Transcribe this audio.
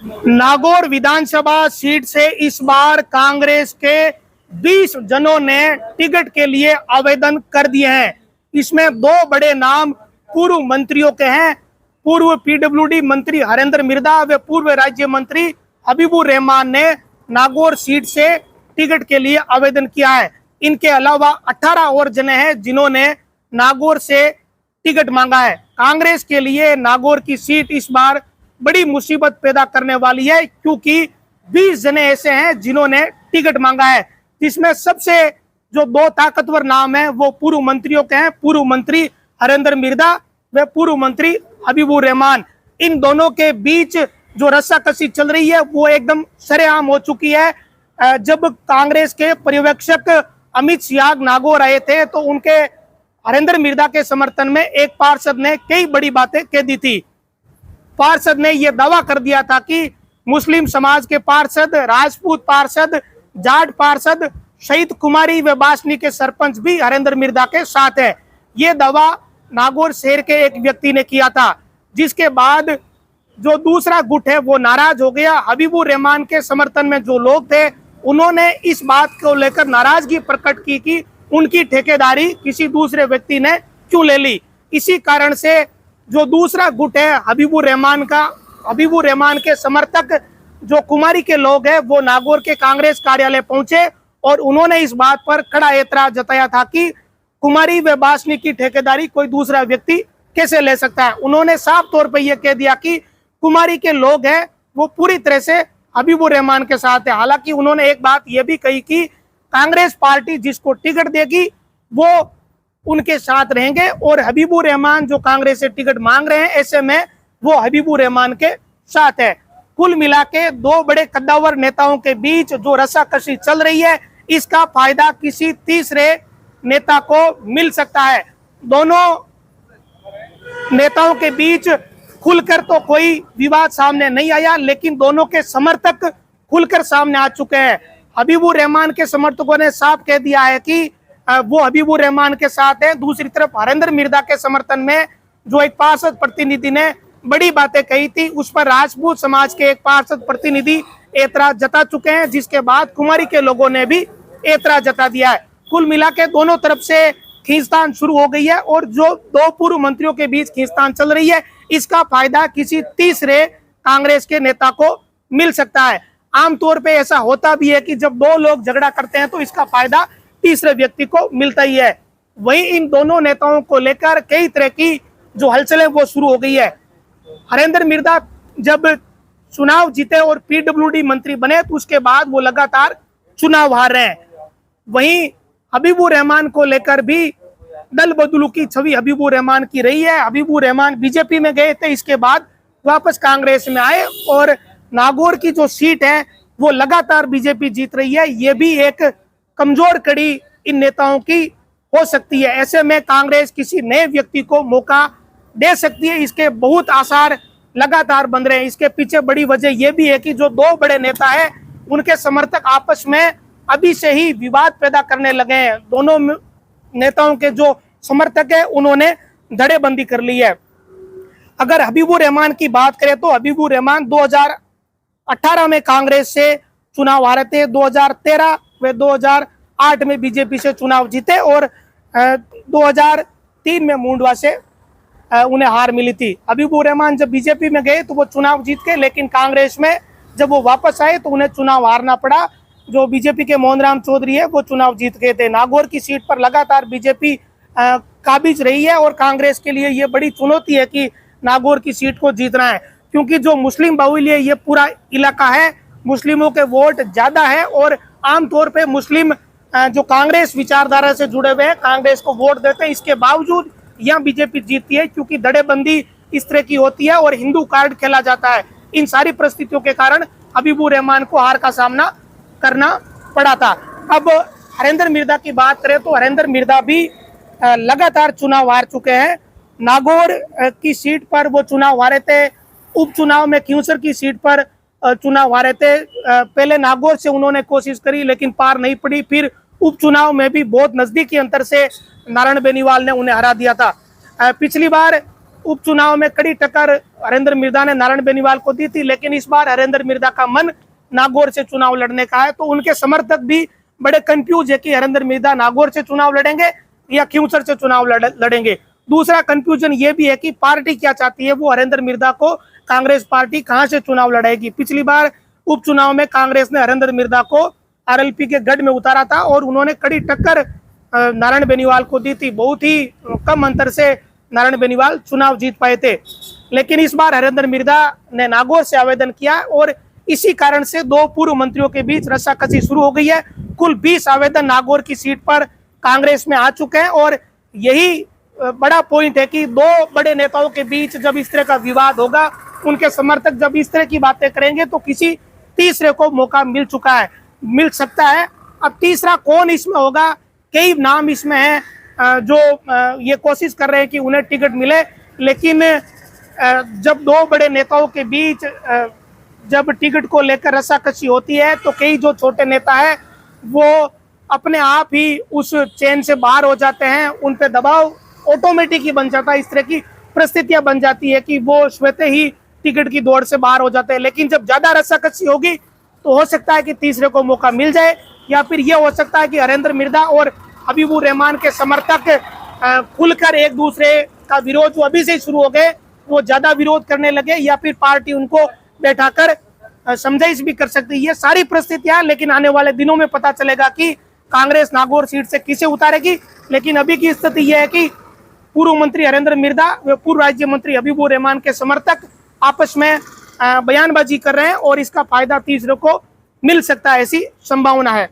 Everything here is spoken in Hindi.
नागौर विधानसभा सीट से इस बार कांग्रेस के 20 जनों ने टिकट के लिए आवेदन कर दिए हैं। इसमें दो बड़े नाम पूर्व मंत्रियों के हैं। पूर्व पीडब्ल्यूडी मंत्री हरेंद्र मिर्दा व पूर्व राज्य मंत्री हबीबुर रहमान ने नागौर सीट से टिकट के लिए आवेदन किया है। इनके अलावा 18 और जने हैं जिन्होंने नागौर से टिकट मांगा है। कांग्रेस के लिए नागौर की सीट इस बार बड़ी मुसीबत पैदा करने वाली है, क्योंकि 20 जने ऐसे हैं जिन्होंने टिकट मांगा है, जिसमें सबसे जो दो ताकतवर नाम है वो पूर्व मंत्रियों के हैं। पूर्व मंत्री हरेंद्र मिर्दा व पूर्व मंत्री हबीबुर रहमान। इन दोनों के बीच जो रस्साकसी चल रही है वो एकदम सरेआम हो चुकी है। जब कांग्रेस के पर्यवेक्षक अमित शाह नागौर आए थे तो उनके हरेंद्र मिर्दा के समर्थन में एक पार्षद ने कई बड़ी बातें कह दी थी। पार्षद ने यह दावा कर दिया था कि मुस्लिम समाज के पार्षद, राजपूत पार्षद, जाट पार्षद, शहीद कुमारी व बासनी के सरपंच भी हरेंद्र मिर्दा के साथ है। ये दावा नागौर शहर के एक व्यक्ति ने किया था, जिसके बाद जो दूसरा गुट है वो नाराज हो गया। हबीबुर रहमान के समर्थन में जो लोग थे उन्होंने इस बात को लेकर नाराजगी प्रकट की कि उनकी ठेकेदारी किसी दूसरे व्यक्ति ने क्यों ले ली। इसी कारण से जो दूसरा गुट है हबीबुर रहमान के समर्थक जो कुमारी के लोग हैं वो नागौर के कांग्रेस कार्यालय पहुंचे और उन्होंने इस बात पर कड़ा एतराज जताया था कि कुमारी व बासनी की ठेकेदारी कोई दूसरा व्यक्ति कैसे ले सकता है। उन्होंने साफ तौर पर यह कह दिया कि कुमारी के लोग हैं वो पूरी तरह से हबीबुर रहमान के साथ है। हालांकि उन्होंने एक बात यह भी कही कि कांग्रेस पार्टी जिसको टिकट देगी वो उनके साथ रहेंगे और हबीबुर रहमान जो कांग्रेस से टिकट मांग रहे हैं ऐसे में वो हबीबुर रहमान के साथ है। कुल मिला के दो बड़े कद्दावर नेताओं के बीच जो रस्साकशी चल रही है इसका फायदा किसी तीसरे नेता को मिल सकता है। दोनों नेताओं के बीच खुलकर तो कोई विवाद सामने नहीं आया, लेकिन दोनों के समर्थक खुलकर सामने आ चुके हैं। हबीबुर रहमान के समर्थकों ने साफ कह दिया है कि वो हबीबुर रहमान के साथ है। दूसरी तरफ हरेंद्र मिर्दा के समर्थन में जो एक पार्षद प्रतिनिधि ने बड़ी बातें कही थी उस पर राजपूत समाज के एक पार्षद प्रतिनिधि एतराज जता चुके हैं, जिसके बाद कुमारी के लोगों ने भी एतराज जता दिया है। कुल मिला के दोनों तरफ से खींचतान शुरू हो गई है और जो दो पूर्व मंत्रियों के बीच खींचतान चल रही है इसका फायदा किसी तीसरे कांग्रेस के नेता को मिल सकता है। आमतौर पे ऐसा होता भी है कि जब दो लोग झगड़ा करते हैं तो इसका फायदा तीसरे व्यक्ति को मिलता ही है। वहीं इन दोनों नेताओं को लेकर कई तरह की जो हलचल है वो शुरू हो गई है। हरेंद्र मिर्दा जब चुनाव जीते और पीडब्ल्यूडी मंत्री बने तो उसके बाद वो लगातार चुनाव हार रहे हैं। वहीं हबीबुर रहमान को लेकर भी दल बदलू की छवि हबीबुर रहमान की रही है। हबीबुर रहमान बीजेपी में गए थे, इसके बाद वापस कांग्रेस में आए और नागौर की जो सीट है वो लगातार बीजेपी जीत रही है। ये भी एक कमजोर कड़ी इन नेताओं की हो सकती है। ऐसे में कांग्रेस किसी नए व्यक्ति को मौका दे सकती है। इसके बहुत आसार लगातार बन रहे हैं। इसके पीछे बड़ी वजह यह भी है कि जो दो बड़े नेता हैं उनके समर्थक आपस में अभी से ही विवाद पैदा करने लगे हैं। दोनों नेताओं के जो समर्थक है उन्होंने धड़ेबंदी कर ली है। अगर हबीबुर रहमान की बात करें तो हबीबुर रहमान 2018 में कांग्रेस से चुनाव हारे थे, 2013 व 2008 में बीजेपी से चुनाव जीते और 2003 में मुंडवा से उन्हें हार मिली थी। हबीबुर रहमान जब बीजेपी में गए तो वो चुनाव जीत गए, लेकिन कांग्रेस में जब वो वापस आए तो उन्हें चुनाव हारना पड़ा। जो बीजेपी के मोहन राम चौधरी है वो चुनाव जीत गए थे। नागौर की सीट पर लगातार बीजेपी काबिज रही है और कांग्रेस के लिए ये बड़ी चुनौती है कि नागौर की सीट को जीतना है, क्योंकि जो मुस्लिम बाहुल्य ये पूरा इलाका है, मुस्लिमों के वोट ज्यादा है और आमतौर पे मुस्लिम जो कांग्रेस विचारधारा से जुड़े हुए हैं कांग्रेस को वोट देते हैं। इसके बावजूद यहाँ बीजेपी जीतती है क्योंकि धड़ेबंदी इस तरह की होती है और हिंदू कार्ड खेला जाता है। इन सारी परिस्थितियों के कारण हबीबुर रहमान को हार का सामना करना पड़ा था। अब हरेंद्र मिर्दा की बात करें तो हरेंद्र मिर्दा भी लगातार चुनाव हार चुके हैं। नागौर की सीट पर वो चुनाव हारे थे, उपचुनाव में क्यूसर की सीट पर चुनाव हारे थे। पहले नागौर से उन्होंने कोशिश करी लेकिन पार नहीं पड़ी, फिर उपचुनाव में भी बहुत नजदीकी अंतर से नारायण बेनीवाल ने उन्हें हरा दिया था। पिछली बार उपचुनाव में कड़ी टक्कर हरेंद्र मिर्दा ने नारायण बेनीवाल को दी थी, लेकिन इस बार हरेंद्र मिर्दा का मन नागौर से चुनाव लड़ने का है। तो उनके समर्थक भी बड़े कंफ्यूज है कि हरेंद्र मिर्दा नागौर से चुनाव लड़ेंगे या खिंवसर से चुनाव लड़ेंगे। दूसरा कंफ्यूजन ये भी है कि पार्टी क्या चाहती है, वो हरेंद्र मिर्दा को कांग्रेस पार्टी कहां से चुनाव लड़ाएगी। पिछली बार उपचुनाव में कांग्रेस ने हरेंद्र मिर्दा को आरएलपी के गढ़ में उतारा था और उन्होंने कड़ी टक्कर नारायण बेनीवाल को दी थी। बहुत ही कम अंतर से नारायण बेनीवाल चुनाव जीत पाए थे। लेकिन इस बार हरेंद्र मिर्दा ने नागौर से आवेदन किया और इसी कारण से दो पूर्व मंत्रियों के बीच रस्साकसी शुरू हो गई है। कुल 20 आवेदन नागौर की सीट पर कांग्रेस में आ चुके हैं और यही बड़ा पॉइंट है कि दो बड़े नेताओं के बीच जब इस तरह का विवाद होगा, उनके समर्थक जब इस तरह की बातें करेंगे तो किसी तीसरे को मौका मिल सकता है। अब तीसरा कौन इसमें होगा, कई नाम इसमें हैं जो ये कोशिश कर रहे हैं कि उन्हें टिकट मिले, लेकिन जब दो बड़े नेताओं के बीच जब टिकट को लेकर रस्साकसी होती है तो कई जो छोटे नेता हैं वो अपने आप ही उस चेन से बाहर हो जाते हैं, उन पे दबाव ऑटोमेटिक ही बन जाता है। इस तरह की परिस्थितियां बन जाती है कि वो स्वतः ही टिकट की दौड़ से बाहर हो जाते हैं। लेकिन जब ज्यादा रस्साकसी होगी तो हो सकता है कि तीसरे को मौका मिल जाए, या फिर ये हो सकता है कि हरेंद्र मिर्दा और हबीबुर रहमान के समर्थक खुलकर एक दूसरे का विरोध जो अभी से शुरू हो गए वो ज्यादा विरोध करने लगे, या फिर पार्टी उनको बैठाकर समझाइश भी कर सकती है। ये सारी परिस्थितियां, लेकिन आने वाले दिनों में पता चलेगा कि कांग्रेस नागौर सीट से किसे उतारेगी। लेकिन अभी की स्थिति यह है कि पूर्व मंत्री हरेंद्र मिर्दा व पूर्व राज्य मंत्री हबीबुर रहमान के समर्थक आपस में बयानबाजी कर रहे हैं और इसका फायदा तीसरे को मिल सकता है, ऐसी संभावना है।